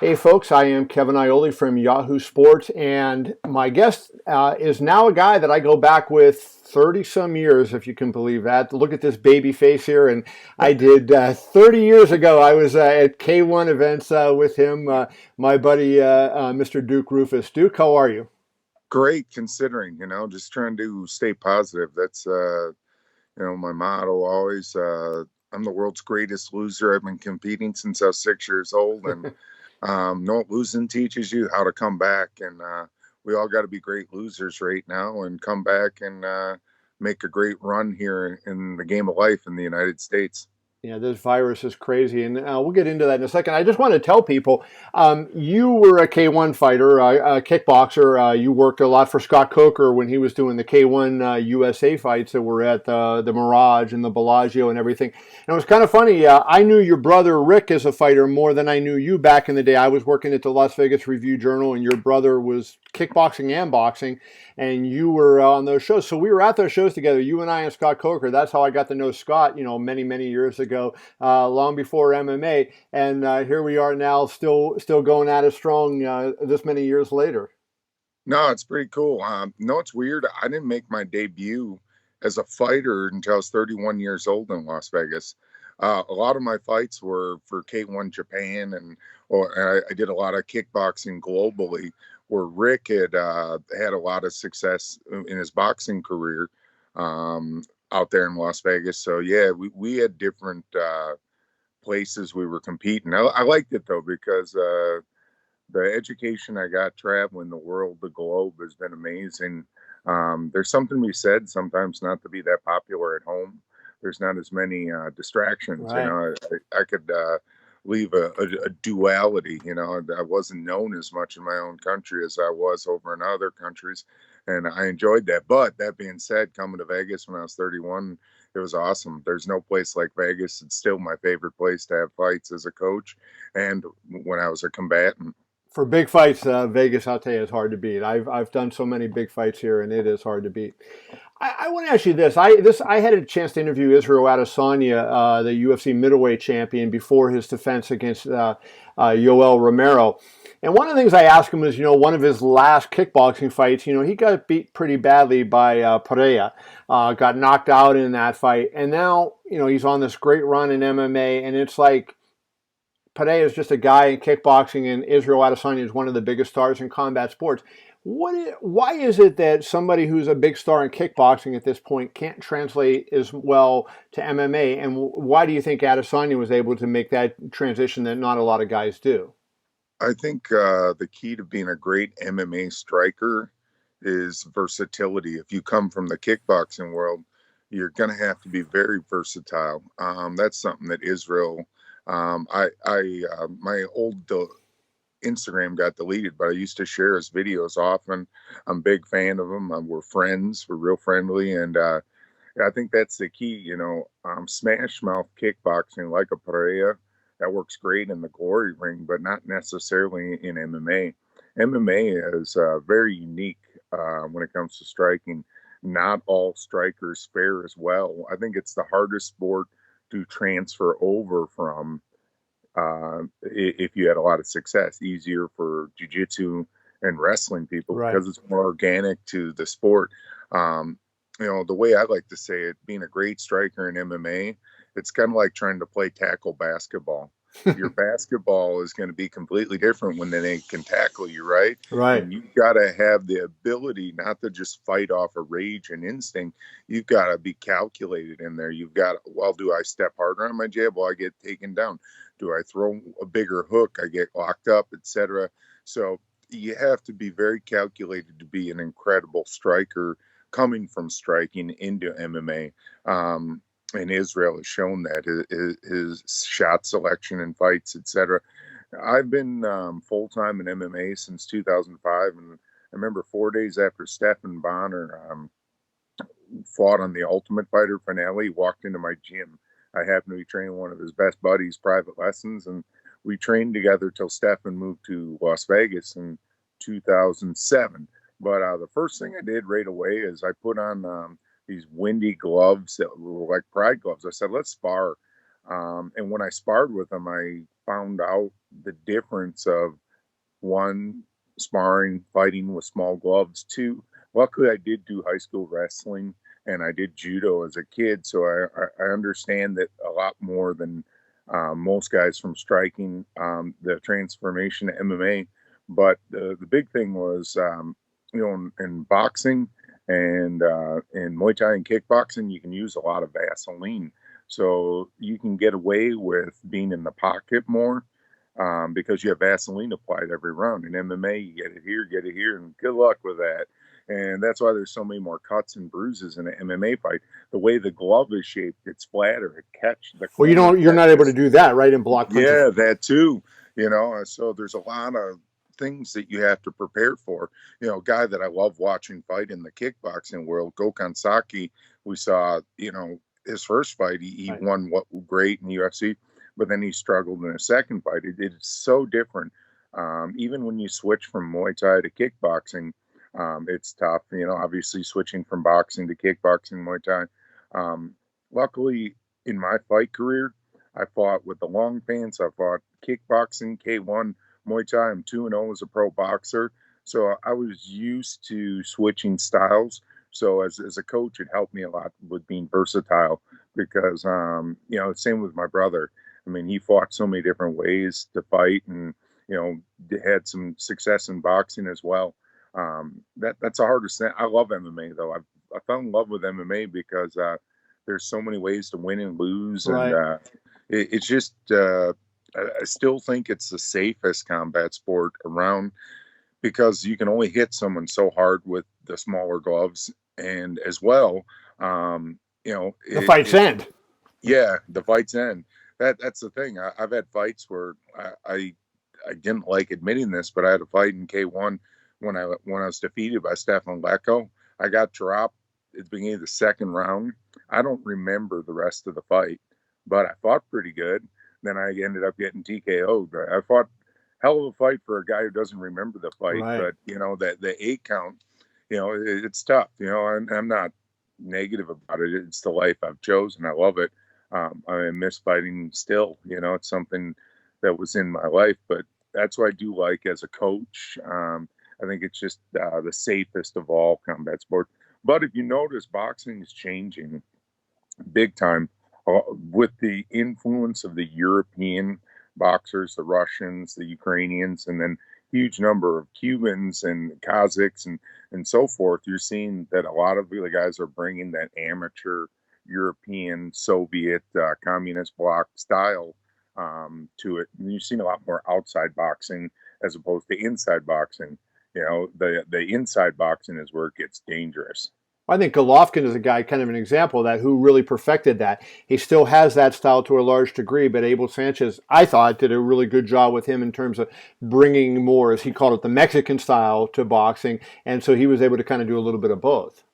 Hey folks, I am Kevin Iole from Yahoo Sports, and my guest is now a guy that I go back with 30 some years, if you can believe that. Look at this baby face here, and I did 30 years ago. I was at K1 events with him, my buddy Mr. Duke Roufus. Duke, how are you? Great considering, just trying to stay positive. That's my motto always. I'm the world's greatest loser. I've been competing since I was 6 years old, and no, losing teaches you how to come back. And we all got to be great losers right now and come back and make a great run here in the game of life in the United States. Yeah, this virus is crazy, and we'll get into that in a second. I just want to tell people, you were a K1 fighter, a kickboxer. You worked a lot for Scott Coker when he was doing the K1 USA fights that were at the Mirage and the Bellagio and everything. And it was kind of funny. I knew your brother Rick as a fighter more than I knew you back in the day. I was working at the Las Vegas Review Journal, and your brother was kickboxing and boxing, and you were on those shows. So we were at those shows together, you and I and Scott Coker. That's how I got to know Scott, many, many years ago, long before MMA. And here we are now, still going at it strong this many years later. No, it's pretty cool. No, it's weird. I didn't make my debut as a fighter until I was 31 years old in Las Vegas. A lot of my fights were for K1 Japan, and I did a lot of kickboxing globally. Where Rick had a lot of success in his boxing career out there in Las Vegas. So yeah, we had different places we were competing. I liked it though because the education I got traveling the world, the globe, has been amazing. There's something we said sometimes not to be that popular at home. There's not as many distractions. Right. I could leave a duality. I wasn't known as much in my own country as I was over in other countries, and I enjoyed that. But that being said, coming to Vegas when I was 31, it was awesome. There's no place like Vegas. It's still my favorite place to have fights as a coach and when I was a combatant. For big fights, Vegas, I'll tell you, is hard to beat. I've done so many big fights here, and it is hard to beat. I want to ask you this. I had a chance to interview Israel Adesanya, the UFC middleweight champion, before his defense against Yoel Romero. And one of the things I asked him was, one of his last kickboxing fights, he got beat pretty badly by Pereira, got knocked out in that fight, and now, he's on this great run in MMA, and it's like Pereira is just a guy in kickboxing, and Israel Adesanya is one of the biggest stars in combat sports. Why is it that somebody who's a big star in kickboxing at this point can't translate as well to MMA? And why do you think Adesanya was able to make that transition that not a lot of guys do? I think the key to being a great MMA striker is versatility. If you come from the kickboxing world, you're going to have to be very versatile. That's something that Israel, my old Instagram got deleted, but I used to share his videos often. I'm a big fan of him. We're friends. We're real friendly, and I think that's the key. Smash mouth kickboxing like a Pereira that works great in the glory ring, but not necessarily in MMA. MMA is very unique when it comes to striking. Not all strikers fare as well. I think it's the hardest sport to transfer over from if you had a lot of success. Easier for jiu-jitsu and wrestling people Right. because it's more organic to the sport. The way I like to say it, being a great striker in MMA, it's kind of like trying to play tackle basketball. Your basketball is going to be completely different when they can tackle you, right? Right. And you've got to have the ability not to just fight off a rage and instinct. You've got to be calculated in there. You've got, well, do I step harder on my jab? Well, I get taken down. Do I throw a bigger hook? I get locked up, etc. So you have to be very calculated to be an incredible striker coming from striking into MMA. And Israel has shown that his shot selection and fights, etc. I've been full time in MMA since 2005, and I remember 4 days after Stephan Bonner fought on the Ultimate Fighter finale, he walked into my gym. I happened to be training one of his best buddies' private lessons, and we trained together till Stephan moved to Las Vegas in 2007. But the first thing I did right away is I put on these windy gloves that were like pride gloves. I said, let's spar. And when I sparred with him, I found out the difference of one, sparring, fighting with small gloves. Two, luckily I did do high school wrestling and I did judo as a kid, so I understand that a lot more than most guys from striking. The transformation to MMA, but the big thing was, in boxing and in Muay Thai and kickboxing, you can use a lot of Vaseline, so you can get away with being in the pocket more because you have Vaseline applied every round. In MMA, you get it here, and good luck with that. And that's why there's so many more cuts and bruises in an MMA fight. The way the glove is shaped, it's flatter. It catch the Well, corner you're not able to catches. do that, right, in block punches. Yeah, that too. So there's a lot of things that you have to prepare for. A guy that I love watching fight in the kickboxing world, Gokhan Saki. We saw, his first fight, he Right. won what great in the UFC, but then he struggled in a second fight. It's so different. Even when you switch from Muay Thai to kickboxing, it's tough. Obviously switching from boxing to kickboxing, Muay Thai. Luckily, in my fight career, I fought with the long pants. I fought kickboxing, K1, Muay Thai. I'm 2-0 as a pro boxer. So I was used to switching styles. So as a coach, it helped me a lot with being versatile because, same with my brother. I mean, he fought so many different ways to fight and, had some success in boxing as well. That's the hardest thing. I love MMA though. I fell in love with MMA because there's so many ways to win and lose, and Right. it's just I still think it's the safest combat sport around because you can only hit someone so hard with the smaller gloves, and as well, The fights end. yeah, the fights end. That's the thing. I've had fights where I didn't like admitting this, but I had a fight in K1 when I was defeated by Stefan Lecco. I got dropped at the beginning of the second round. I don't remember the rest of the fight, but I fought pretty good. Then I ended up getting TKO'd. I fought hell of a fight for a guy who doesn't remember the fight, Right. but that the 8 count, it's tough. I'm not negative about it. It's the life I've chosen. I love it. I miss fighting still. It's something that was in my life, but that's what I do like as a coach. I think it's just the safest of all combat sports. But if you notice, boxing is changing big time with the influence of the European boxers, the Russians, the Ukrainians, and then huge number of Cubans and Kazakhs and so forth. You're seeing that a lot of the guys are bringing that amateur European, Soviet, communist bloc style to it. And you've seen a lot more outside boxing as opposed to inside boxing. The inside boxing is where it gets dangerous. I think Golovkin is a guy, kind of an example of that, who really perfected that. He still has that style to a large degree, but Abel Sanchez, I thought, did a really good job with him in terms of bringing more, as he called it, the Mexican style to boxing, and so he was able to kind of do a little bit of both.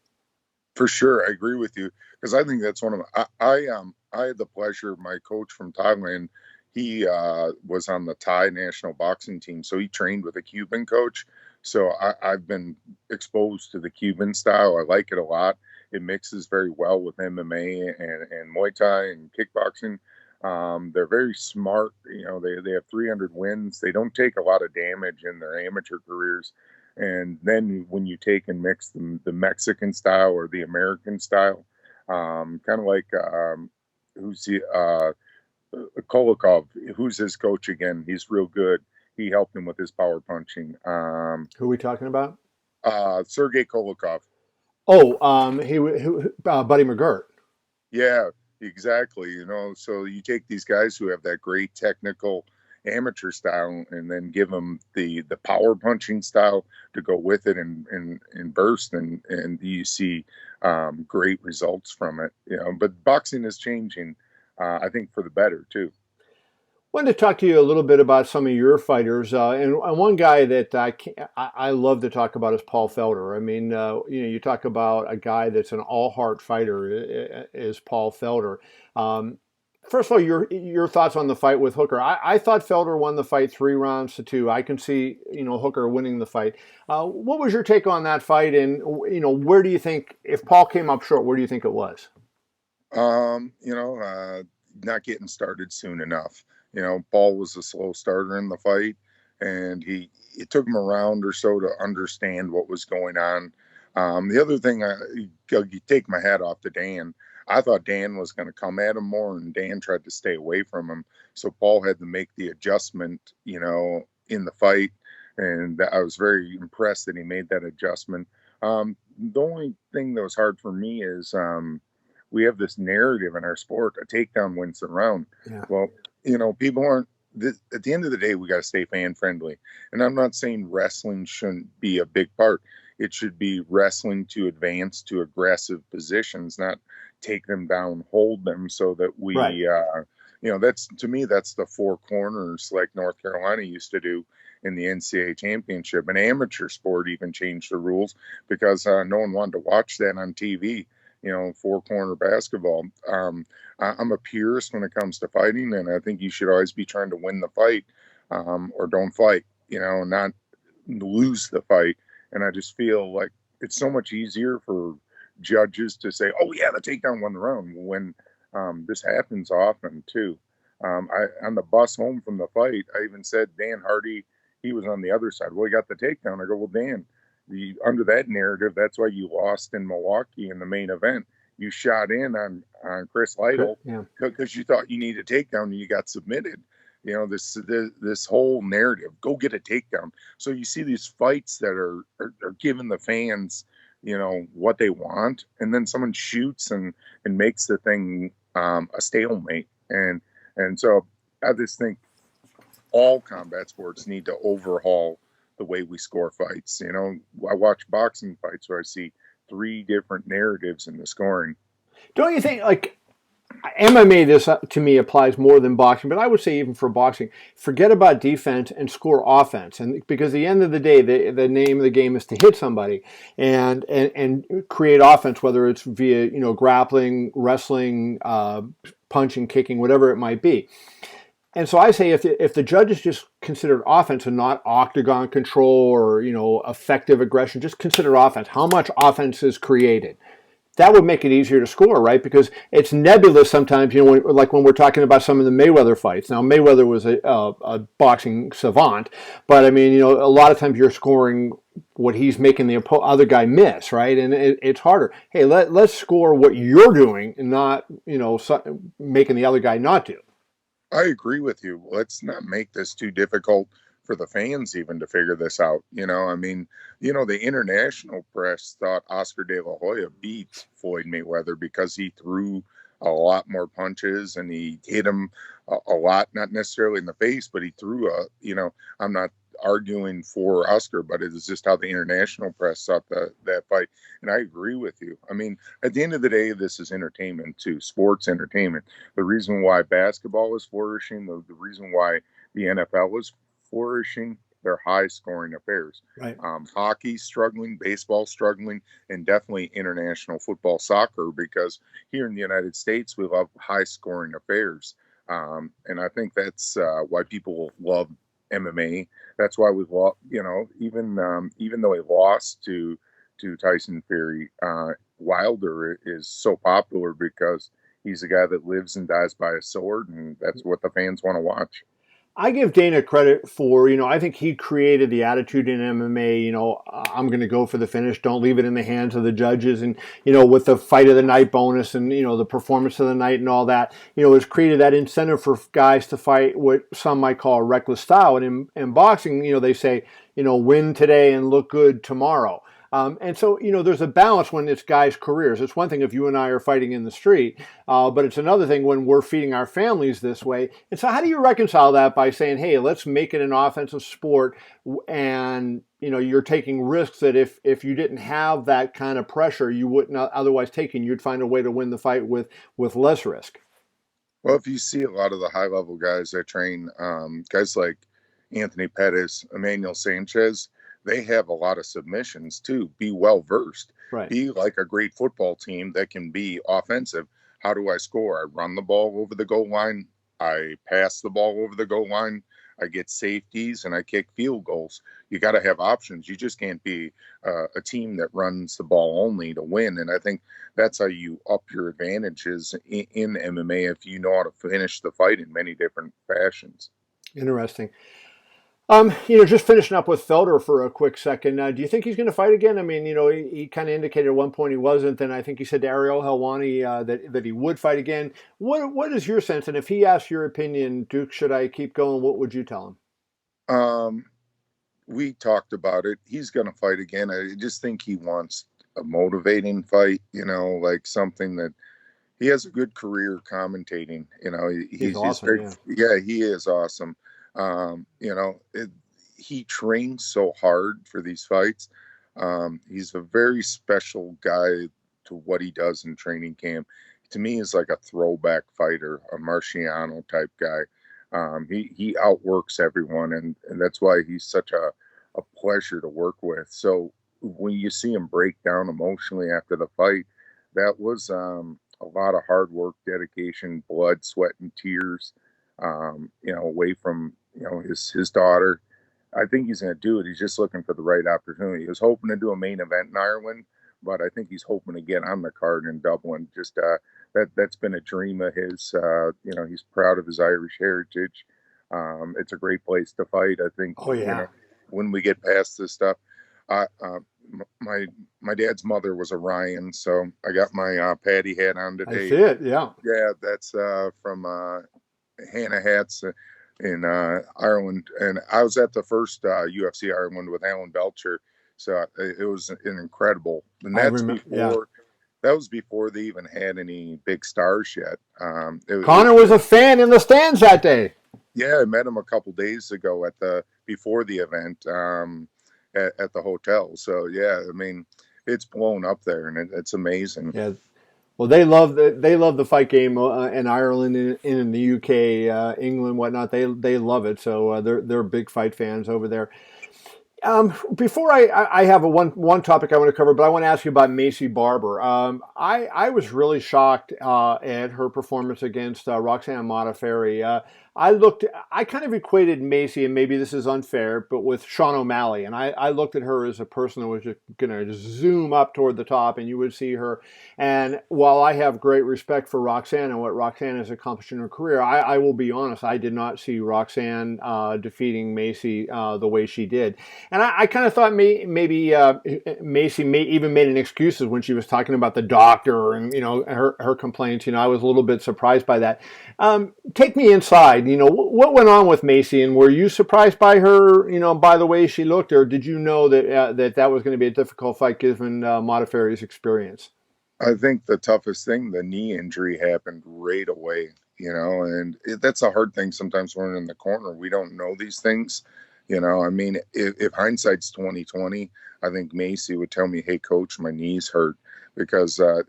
For sure, I agree with you because I think that's one of I had the pleasure of my coach from Thailand. He was on the Thai national boxing team, so he trained with a Cuban coach. So I've been exposed to the Cuban style. I like it a lot. It mixes very well with MMA and Muay Thai and kickboxing. They're very smart. They have 300 wins. They don't take a lot of damage in their amateur careers. And then when you take and mix the Mexican style or the American style, kind of like who's the Kolokov, who's his coach again? He's real good. He helped him with his power punching. Who are we talking about? Sergey Kolokov. Oh, Buddy McGirt. Yeah, exactly. So you take these guys who have that great technical amateur style and then give them the power punching style to go with it and burst and you see great results from it. But boxing is changing, I think for the better too. Wanted to talk to you a little bit about some of your fighters, and one guy that I love to talk about is Paul Felder. I mean, you talk about a guy that's an all-heart fighter is Paul Felder. First of all, your thoughts on the fight with Hooker. I thought Felder won the fight 3 rounds to 2. I can see Hooker winning the fight. What was your take on that fight, and where do you think if Paul came up short, where do you think it was? Um, you know, uh, Not getting started soon enough. Paul was a slow starter in the fight, and it took him a round or so to understand what was going on. The other thing, you take my hat off to Dan. I thought Dan was going to come at him more, and Dan tried to stay away from him. So Paul had to make the adjustment, in the fight, and I was very impressed that he made that adjustment. The only thing that was hard for me is we have this narrative in our sport: a takedown wins the round. Yeah. Well, people aren't. At the end of the day, we got to stay fan friendly. And I'm not saying wrestling shouldn't be a big part. It should be wrestling to advance to aggressive positions, not take them down, hold them, so that we, Right. that's, to me, that's the four corners like North Carolina used to do in the NCAA championship. An amateur sport even changed the rules because no one wanted to watch that on TV. Four corner basketball. I'm a purist when it comes to fighting, and I think you should always be trying to win the fight, or don't fight, not lose the fight. And I just feel like it's so much easier for judges to say, "Oh yeah, the takedown won the round," when this happens often too. On the bus home from the fight, I even said Dan Hardy, he was on the other side. Well, he got the takedown. I go, well, Dan, under that narrative, that's why you lost in Milwaukee in the main event. You shot in on Chris Lytle because you thought you needed a takedown and you got submitted. This whole narrative, go get a takedown. So you see these fights that are giving the fans, what they want, and then someone shoots and makes the thing a stalemate. And so I just think all combat sports need to overhaul the way we score fights. I watch boxing fights where I see three different narratives in the scoring. Don't you think, like, MMA, this to me applies more than boxing, but I would say even for boxing, forget about defense and score offense. And because at the end of the day, the name of the game is to hit somebody and create offense, whether it's via, grappling, wrestling, punching, kicking, whatever it might be. And so I say if the judges just considered offense and not octagon control or, effective aggression, just consider offense, how much offense is created. That would make it easier to score, right? Because it's nebulous sometimes, like when we're talking about some of the Mayweather fights. Now, Mayweather was a boxing savant, but I mean, a lot of times you're scoring what he's making the other guy miss, right? And it's harder. Hey, let's score what you're doing and not, making the other guy not do. I agree with you. Let's not make this too difficult for the fans even to figure this out. The international press thought Oscar De La Hoya beat Floyd Mayweather because he threw a lot more punches and he hit him a lot, not necessarily in the face, but he threw I'm not arguing for Oscar, but it is just how the international press thought that fight. And I agree with you. I mean, at the end of the day, this is entertainment too, sports entertainment. The reason why basketball is flourishing, the reason why the NFL is flourishing, they're high scoring affairs. Right. Hockey struggling, baseball struggling, and definitely international football, soccer, because here in the United States, we love high scoring affairs. And I think that's why people love MMA. That's why we've lost, even though he lost to Tyson Fury, Wilder is so popular because he's a guy that lives and dies by a sword, and that's what the fans want to watch. I give Dana credit for, I think he created the attitude in MMA, I'm going to go for the finish. Don't leave it in the hands of the judges. And, with the fight of the night bonus and, the performance of the night and all that, has created that incentive for guys to fight what some might call a reckless style. And in boxing, they say, win today and look good tomorrow. And so, there's a balance when it's guys' careers. It's one thing if you and I are fighting in the street, but it's another thing when we're feeding our families this way. And so how do you reconcile that by saying, hey, let's make it an offensive sport and, you're taking risks that if you didn't have that kind of pressure, you wouldn't otherwise take, and you'd find a way to win the fight with less risk? Well, if you see a lot of the high-level guys that train, guys like Anthony Pettis, Emmanuel Sanchez, they have a lot of submissions too. Be well versed. Right. Be like a great football team that can be offensive. How do I score? I run the ball over the goal line. I pass the ball over the goal line. I get safeties, and I kick field goals. You got to have options. You just can't be a team that runs the ball only to win. And I think that's how you up your advantages in MMA, if you know how to finish the fight in many different fashions. Interesting. Just finishing up with Felder for a quick second. Do you think he's going to fight again? I mean, he kind of indicated at one point he wasn't. Then I think he said to Ariel Helwani that he would fight again. What is your sense? And if he asks your opinion, Duke, should I keep going? What would you tell him? We talked about it. He's going to fight again. I just think he wants a motivating fight. Like something that he has a good career commentating. He's awesome. Yeah, he is awesome. He trains so hard for these fights. He's a very special guy to what he does in training camp. To me, he's like a throwback fighter, a Marciano type guy. He outworks everyone, and that's why he's such a pleasure to work with. So when you see him break down emotionally after the fight, that was a lot of hard work, dedication, blood, sweat, and tears. Away from his daughter. I think he's going to do it. He's just looking for the right opportunity. He was hoping to do a main event in Ireland, but I think he's hoping to get on the card in Dublin. Just that's been a dream of his. He's proud of his Irish heritage. It's a great place to fight. I think. Oh yeah. When we get past this stuff, my dad's mother was a Ryan, so I got my Paddy hat on today. I see it. Yeah. Yeah, that's from Hannah Hats in Ireland, and I was at the first UFC Ireland with Alan Belcher, so it was an incredible. And that's that was before they even had any big stars yet. Connor was a fan in the stands that day. Yeah, I met him a couple days ago before the event at the hotel. So yeah, I mean, it's blown up there, and it's amazing. Yeah. Well, they love the fight game in Ireland, in the UK, England, whatnot. They love it. So they're big fight fans over there. Before I have one topic I want to cover, but I want to ask you about Maisie Barber. I was really shocked at her performance against Roxanne Modafferi. I kind of equated Maisie, and maybe this is unfair, but with Sean O'Malley. And I looked at her as a person that was just going to zoom up toward the top, and you would see her. And while I have great respect for Roxanne and what Roxanne has accomplished in her career, I will be honest, I did not see Roxanne defeating Maisie the way she did. And I kind of thought maybe Maisie even made an excuse when she was talking about the doctor and, her complaints. I was a little bit surprised by that. Take me inside. What went on with Maisie, and were you surprised by her, by the way she looked, or did you know that was going to be a difficult fight given Modafferi's experience? I think the toughest thing, the knee injury, happened right away, and that's a hard thing sometimes when we're in the corner. We don't know these things. I mean, if hindsight's 2020, I think Maisie would tell me, "Hey, coach, my knee's hurt," because I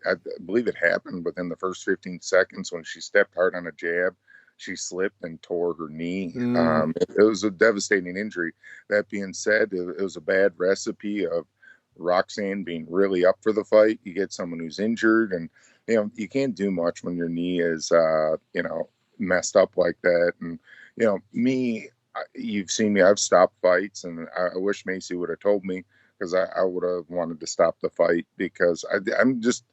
believe it happened within the first 15 seconds when she stepped hard on a jab. She slipped and tore her knee. It was a devastating injury. That being said, it was a bad recipe of Roxanne being really up for the fight. You get someone who's injured, and you can't do much when your knee is messed up like that. And me, you've seen me. I've stopped fights, and I wish Maisie would have told me, because I would have wanted to stop the fight, because I'm just.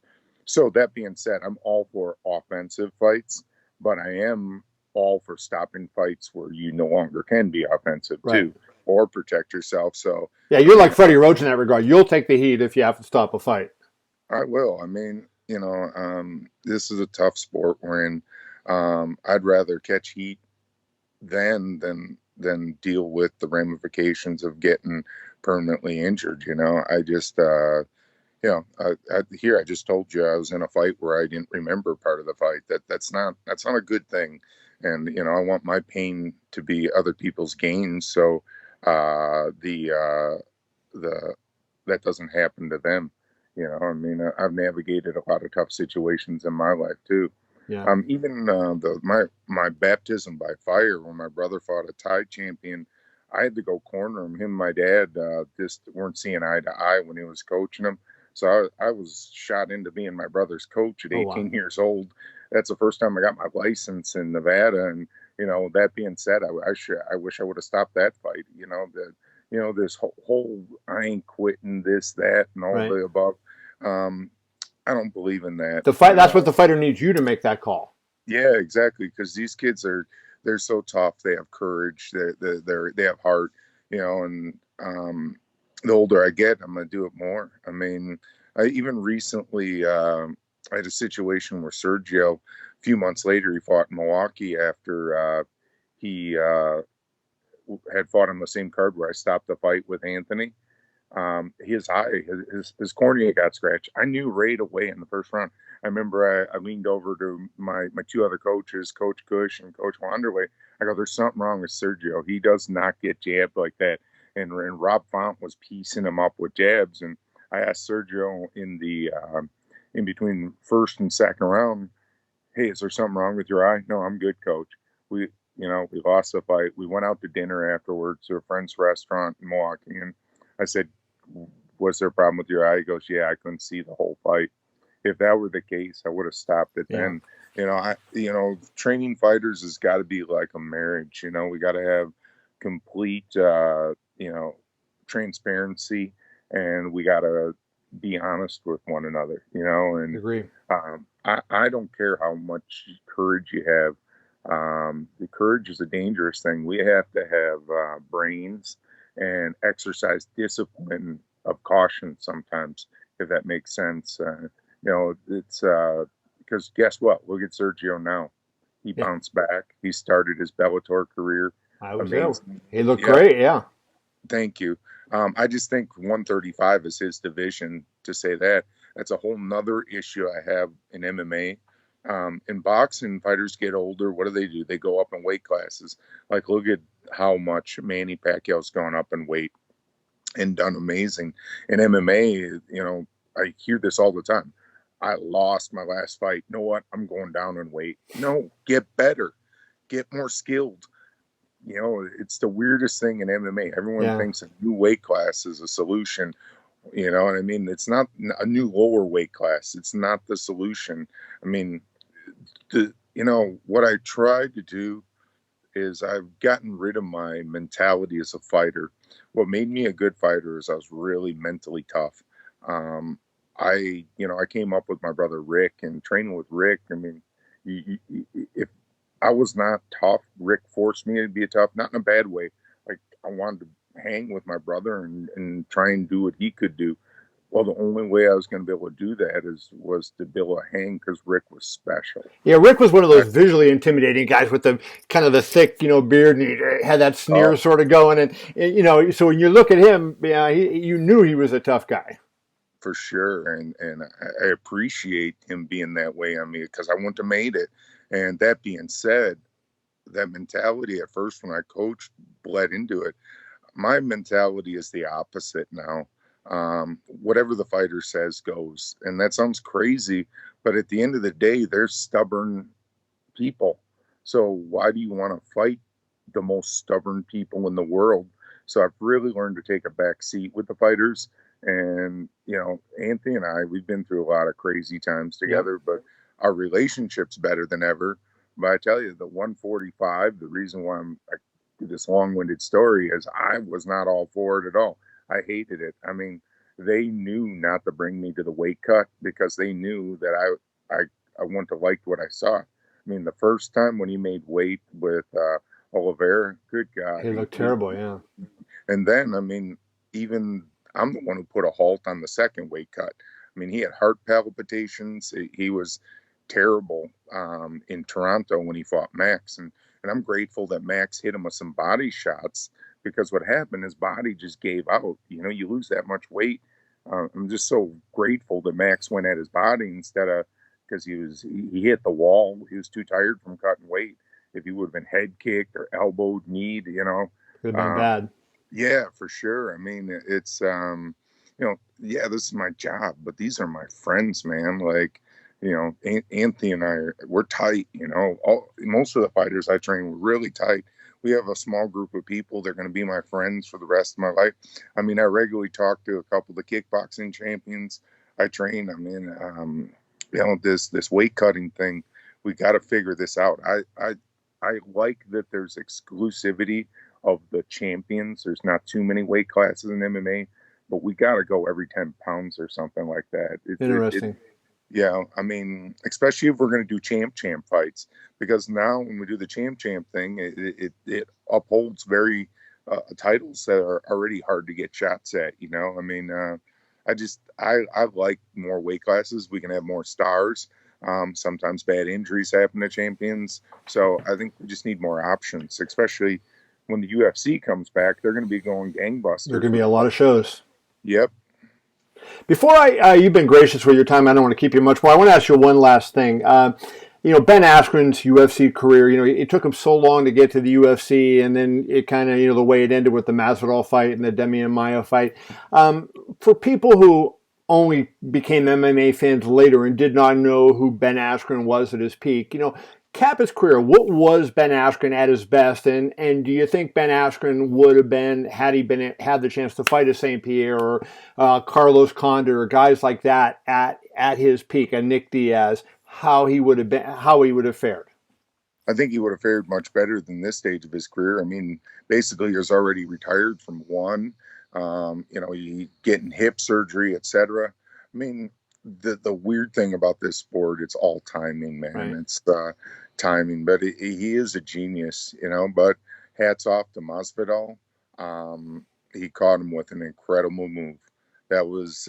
So that being said, I'm all for offensive fights, but I am all for stopping fights where you no longer can be offensive too, or protect yourself. So yeah, you're like Freddie Roach in that regard. You'll take the heat if you have to stop a fight. I will. I mean, this is a tough sport we're in. I'd rather catch heat than deal with the ramifications of getting permanently injured. I just here I just told you I was in a fight where I didn't remember part of the fight. That's not a good thing. And I want my pain to be other people's gains, so that doesn't happen to them. I mean, I've navigated a lot of tough situations in my life too. Yeah. Even my baptism by fire, when my brother fought a Thai champion, I had to go corner him. Him and my dad just weren't seeing eye to eye when he was coaching him. So I was shot into being my brother's coach at 18 years old. That's the first time I got my license in Nevada, and That being said, I wish I would have stopped that fight. This whole I ain't quitting, this, that, and all Right. the above. Um, I don't believe in that. The fight. That's what the fighter needs you to make that call. Yeah, exactly. Because these kids they're so tough. They have courage. They have heart. And the older I get, I'm gonna do it more. I mean, I even recently I had a situation where Sergio, a few months later, he fought in Milwaukee after he had fought on the same card where I stopped the fight with Anthony. His eye, his cornea got scratched. I knew right away in the first round. I remember I leaned over to my two other coaches, Coach Cush and Coach Wanderway. I go, "There's something wrong with Sergio. He does not get jabbed like that." And Rob Font was piecing him up with jabs. And I asked Sergio in between first and second round, "Hey, is there something wrong with your eye?" "No, I'm good, Coach." We we lost the fight. We went out to dinner afterwards to a friend's restaurant in Milwaukee, and I said, "Was there a problem with your eye?" He goes, "Yeah, I couldn't see the whole fight." If that were the case, I would have stopped it then. Training fighters has got to be like a marriage. We got to have complete, transparency, and we got to be honest with one another. And Agree. I don't care how much courage you have. The courage is a dangerous thing. We have to have brains and exercise discipline of caution sometimes, if that makes sense. It's because guess what? Look at Sergio now. He bounced back. He started his Bellator career. I was Amazing. there. He looked great. Yeah. Thank you. I just think 135 is his division. To say that's a whole nother issue I have in MMA. In boxing, fighters get older. What do? They go up in weight classes. Like, look at how much Manny Pacquiao's gone up in weight and done amazing. In MMA, I hear this all the time. I lost my last fight. You know what? I'm going down in weight. No, get better. Get more skilled. It's the weirdest thing in MMA. Everyone thinks a new weight class is a solution. You know what I mean? It's not a new lower weight class. It's not the solution. I mean, what I tried to do is I've gotten rid of my mentality as a fighter. What made me a good fighter is I was really mentally tough. I came up with my brother Rick, and training with Rick. I mean, if I was not tough, Rick forced me to be tough, not in a bad way. Like, I wanted to hang with my brother and try and do what he could do. Well, the only way I was going to be able to do that was to be able to hang because Rick was special. Yeah, Rick was one of those visually intimidating guys with the kind of the thick, beard, and he had that sneer sort of going. And so when you look at him, you knew he was a tough guy. For sure, and I appreciate him being that way on me because I wouldn't have made it. And that being said, that mentality at first when I coached bled into it. My mentality is the opposite now. Whatever the fighter says goes, and that sounds crazy, but at the end of the day, they're stubborn people. So why do you want to fight the most stubborn people in the world? So I've really learned to take a back seat with the fighters. And, Anthony and I, we've been through a lot of crazy times together, but our relationship's better than ever. But I tell you, the 145, the reason why this long-winded story is I was not all for it at all. I hated it. I mean, they knew not to bring me to the weight cut because they knew that I wouldn't have liked what I saw. I mean, the first time when he made weight with Oliveira, good God. He looked terrible, yeah. And then, I mean, even I'm the one who put a halt on the second weight cut. I mean, he had heart palpitations. He was terrible in Toronto when he fought Max. And I'm grateful that Max hit him with some body shots because what happened, his body just gave out. You lose that much weight. I'm just so grateful that Max went at his body instead of because he hit the wall. He was too tired from cutting weight. If he would have been head kicked or elbowed, kneed, Could have been bad. Yeah, for sure. I mean, it's this is my job, but these are my friends, man. Like, Anthony and I, we're tight. Most of the fighters I train were really tight. We have a small group of people. They're going to be my friends for the rest of my life. I mean, I regularly talk to a couple of the kickboxing champions I train. I mean, this weight cutting thing, we got to figure this out. I like that there's exclusivity of the champions. There's not too many weight classes in MMA, but we got to go every 10 pounds or something like that. Interesting. Yeah, I mean, especially if we're going to do champ fights, because now when we do the champ thing, it upholds very titles that are already hard to get shots at. I mean, I like more weight classes. We can have more stars. Sometimes bad injuries happen to champions, so I think we just need more options, especially when the UFC comes back. They're going to be going gangbusters. There are going to be a lot of shows. Yep. Before you've been gracious with your time. I don't want to keep you much more. I want to ask you one last thing. Ben Askren's UFC career, it took him so long to get to the UFC, and then it kind of, the way it ended with the Masvidal fight and the Demian Maia fight. For people who only became MMA fans later and did not know who Ben Askren was at his peak, cap his career. What was Ben Askren at his best, and do you think Ben Askren would have been, had he had the chance to fight a St. Pierre or Carlos Condor or guys like that at his peak, a Nick Diaz, how he would have fared? I think he would have fared much better than this stage of his career. I mean, basically, he was already retired from one. He getting hip surgery, etc. I mean, the weird thing about this sport, it's all timing, man. Right. It's timing, but he is a genius, But hats off to Masvidal. He caught him with an incredible move. That was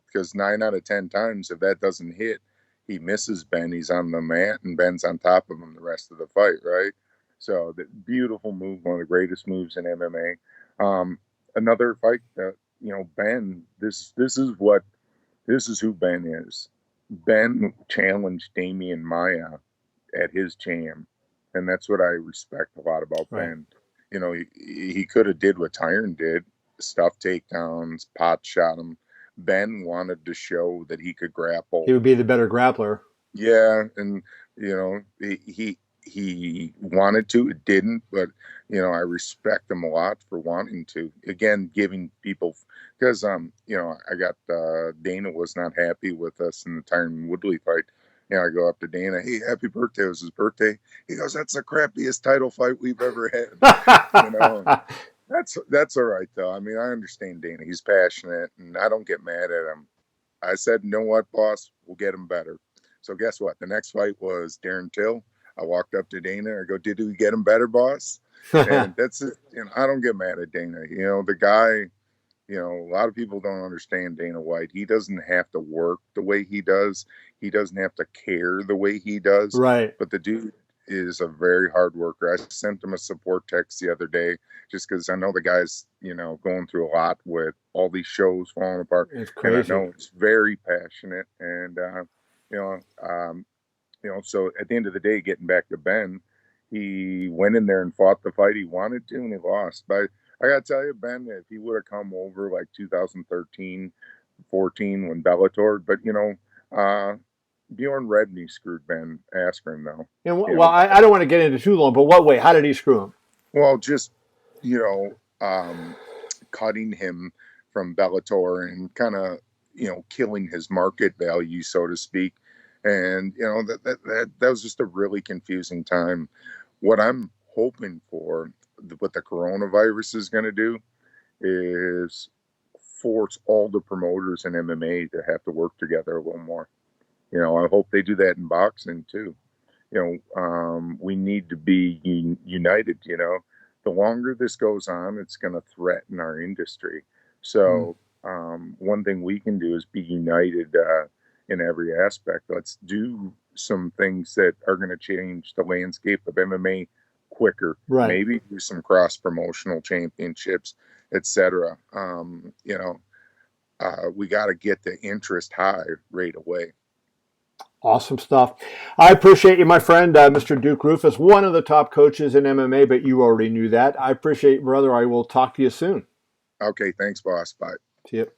because 9 out of 10 times, if that doesn't hit, he misses Ben. He's on the mat, and Ben's on top of him the rest of the fight, right? So the beautiful move, one of the greatest moves in MMA. Another fight that Ben. This is who Ben is. Ben challenged Demian Maia at his jam, and that's what I respect a lot about right. Ben. He could have did what Tyron did, stuff takedowns, pot shot him. Ben wanted to show that he could grapple. He would be the better grappler. Yeah, and he wanted to, it didn't, but I respect him a lot for wanting to. Again, giving people, because I got Dana was not happy with us in the Tyron Woodley fight. I go up to Dana, hey, happy birthday. It was his birthday. He goes, that's the crappiest title fight we've ever had. That's all right, though. I mean, I understand Dana. He's passionate, and I don't get mad at him. I said, you know what, boss? We'll get him better. So guess what? The next fight was Darren Till. I walked up to Dana. I go, did we get him better, boss? And that's it. I don't get mad at Dana. The guy, a lot of people don't understand Dana White. He doesn't have to work the way he does. He doesn't have to care the way he does. Right. But the dude is a very hard worker. I sent him a support text the other day just because I know the guy's, going through a lot with all these shows falling apart. It's crazy. And I know it's very passionate. And, so at the end of the day, getting back to Ben, he went in there and fought the fight he wanted to, and he lost. But I got to tell you, Ben, if he would have come over like 2013, 14 when Bellator, but, Bjorn Rebney screwed Ben Askren, though. I don't want to get into too long, but what way? How did he screw him? Well, just, cutting him from Bellator and kind of, killing his market value, so to speak. And, that was just a really confusing time. What I'm hoping for, what the coronavirus is going to do, is force all the promoters in MMA to have to work together a little more. I hope they do that in boxing too. We need to be united. The longer this goes on, it's going to threaten our industry. So one thing we can do is be united in every aspect. Let's do some things that are going to change the landscape of MMA quicker. Right. Maybe do some cross-promotional championships, etc. We got to get the interest high right away. Awesome stuff. I appreciate you, my friend, Mr. Duke Roufus, one of the top coaches in MMA, but you already knew that. I appreciate you, brother. I will talk to you soon. Okay, thanks, boss. Bye. See you.